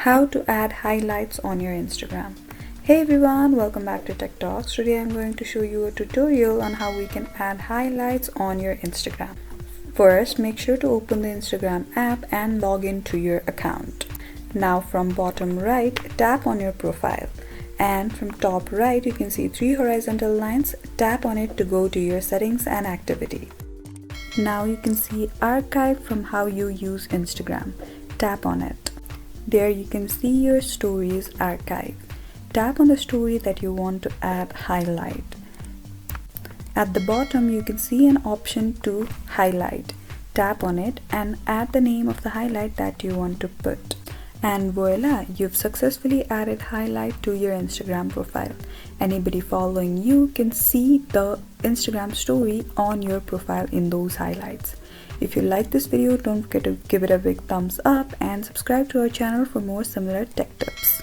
How to add highlights on your Instagram. Hey everyone, welcome back to Tech Talks. Today I'm going to show you a tutorial on how we can add highlights on your Instagram. First, make sure to open the Instagram app and log into your account. Now from bottom right, tap on your profile. And from top right, you can see 3 horizontal lines. Tap on it to go to your settings and activity. Now you can see archive from how you use Instagram. Tap on it. There you can see your stories archive. Tap on the story that you want to add highlight. At the bottom you can see an option to highlight. Tap on it and add the name of the highlight that you want to put. And voila, you've successfully added highlight to your Instagram profile. Anybody following you can see the Instagram story on your profile in those highlights. If you like this video, don't forget to give it a big thumbs up and subscribe to our channel for more similar tech tips.